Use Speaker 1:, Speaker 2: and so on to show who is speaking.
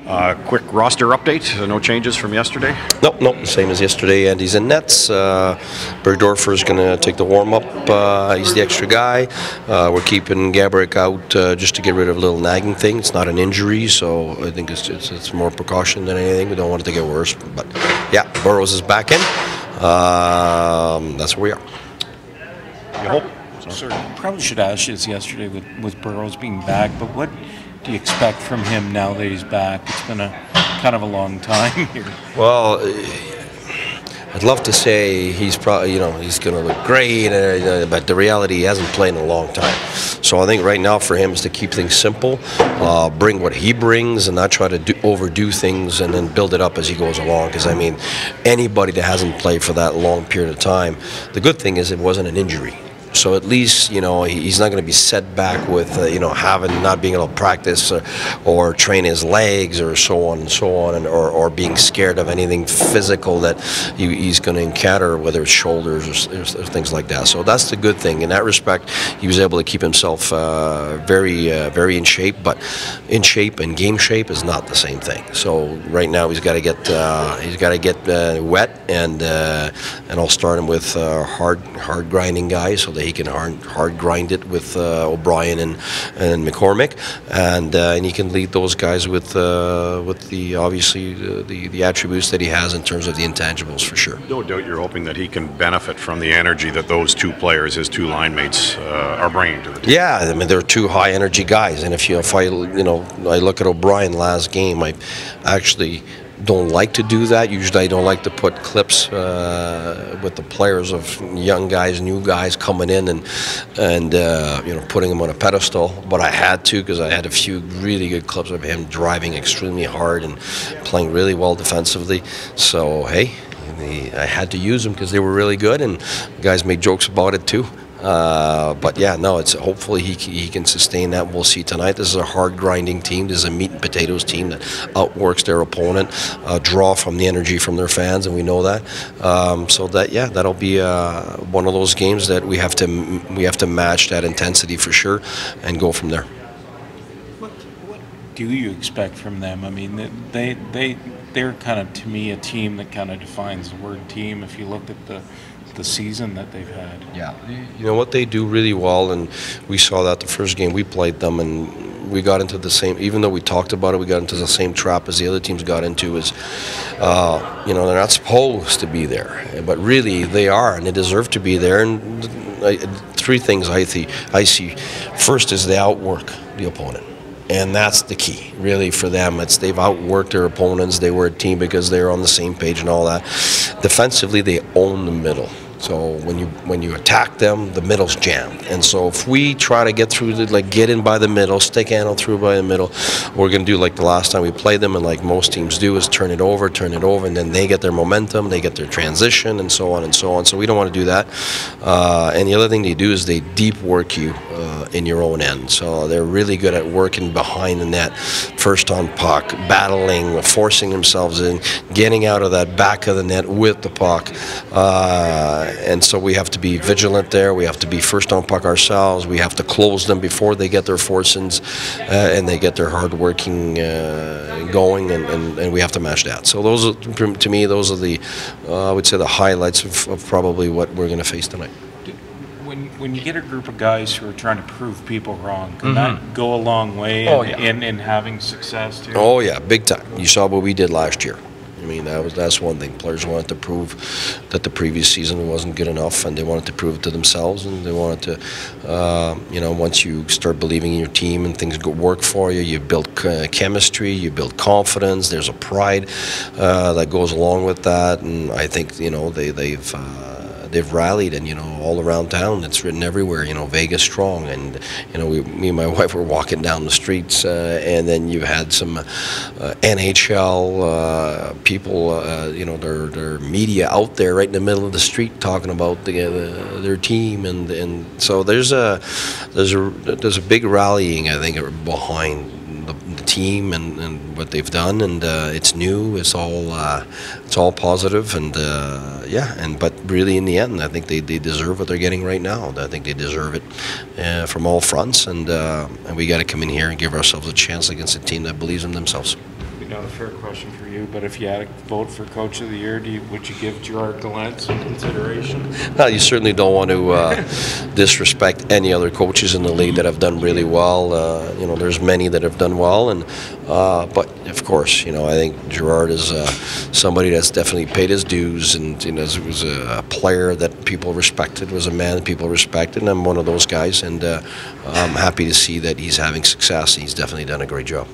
Speaker 1: Quick roster update. No changes from yesterday?
Speaker 2: Nope, same as yesterday. Andy's in nets. Bergdorfer is going to take the warm-up. He's the extra guy. We're keeping Gabrick out just to get rid of a little nagging thing. It's not an injury, so I think it's more precaution than anything. We don't want it to get worse. But, yeah, Burroughs is back in. That's where we are.
Speaker 1: You hope?
Speaker 3: Sir, probably should ask you this yesterday with Burroughs being back, but what do you expect from him now that he's back? It's been a kind of a long time here.
Speaker 2: Well, I'd love to say he's probably, he's going to look great, but the reality, he hasn't played in a long time. So I think right now for him is to keep things simple, bring what he brings, and not try to overdo things and then build it up as he goes along. Because I mean, anybody that hasn't played for that long period of time, the good thing is it wasn't an injury. So at least, he's not going to be set back with, not being able to practice or train his legs or so on and so on, or being scared of anything physical that he's going to encounter, whether it's shoulders or things like that. So that's the good thing. In that respect, he was able to keep himself very in shape, but in shape and game shape is not the same thing. So right now he's got to get wet, and I'll start him with hard grinding guys so that he can hard grind it with O'Brien and McCormick, and he can lead those guys with the obviously the attributes that he has in terms of the intangibles for sure.
Speaker 1: No doubt you're hoping that he can benefit from the energy that those two players, his two line mates, are bringing to the team.
Speaker 2: Yeah, I mean they're two high energy guys, and if I look at O'Brien last game, I actually don't like to do that. Usually I don't like to put clips with the players of young guys, new guys coming in and putting them on a pedestal, but I had to because I had a few really good clips of him driving extremely hard and playing really well defensively. So hey, I had to use them because they were really good, and guys made jokes about it too. But yeah, no, it's hopefully he can sustain that. We'll see tonight. This is a hard grinding team. This is a meat and potatoes team that outworks their opponent, draw from the energy from their fans, and we know that. So that'll be one of those games that we have to match that intensity for sure, and go from there.
Speaker 3: What do you expect from them? I mean, they're kind of, to me, a team that kind of defines the word team. If you looked at the season that they've had.
Speaker 2: Yeah, you know what, they do really well, and we saw that the first game we played them, and we got into the same, even though we talked about it, we got into the same trap as the other teams got into, is they're not supposed to be there, but really they are, and they deserve to be there. And three things I see. First is they outwork the opponent. And that's the key, really, for them. They've outworked their opponents. They were a team because they were on the same page and all that. Defensively, they own the middle. So when you attack them, the middle's jammed. And so if we try to get through, get in by the middle, stick handle through by the middle, we're going to do like the last time we played them, and like most teams do, is turn it over, and then they get their momentum, they get their transition, and so on and so on. So we don't want to do that. And the other thing they do is they deep work you in your own end. So they're really good at working behind the net, first on puck, battling, forcing themselves in, getting out of that back of the net with the puck. And so we have to be vigilant there. We have to be first on puck ourselves. We have to close them before they get their force-ins and they get their hard working going, and we have to match that. So those are, to me, those are the, I would say, the highlights of probably what we're going to face tonight.
Speaker 3: When you get a group of guys who are trying to prove people wrong, can that go a long way in having success too? Oh yeah, big time. You saw what we did last year. I mean, that's one thing. Players wanted to prove that the previous season wasn't good enough, and they wanted to prove it to themselves, and they wanted to, once you start believing in your team and things work for you, you build chemistry, you build confidence. There's a pride that goes along with that, and I think they've rallied, and all around town it's written everywhere, Vegas strong, and me and my wife were walking down the streets, and then you had some NHL people, their media out there right in the middle of the street talking about their team, and so there's a big rallying, I think, behind the team and what they've done, and it's new. It's all positive, and but really in the end, I think they deserve what they're getting right now. I think they deserve it from all fronts, and we got to come in here and give ourselves a chance against a team that believes in themselves. not a fair question for you, but if you had a vote for Coach of the Year, would you give Gerard Gallant some consideration?
Speaker 2: No, you certainly don't want to disrespect any other coaches in the league that have done really well. You know, there's many that have done well, and but of course, you know, I think Gerard is somebody that's definitely paid his dues, and you know, was a player that people respected, was a man that people respected, and I'm one of those guys, and I'm happy to see that he's having success. He's definitely done a great job.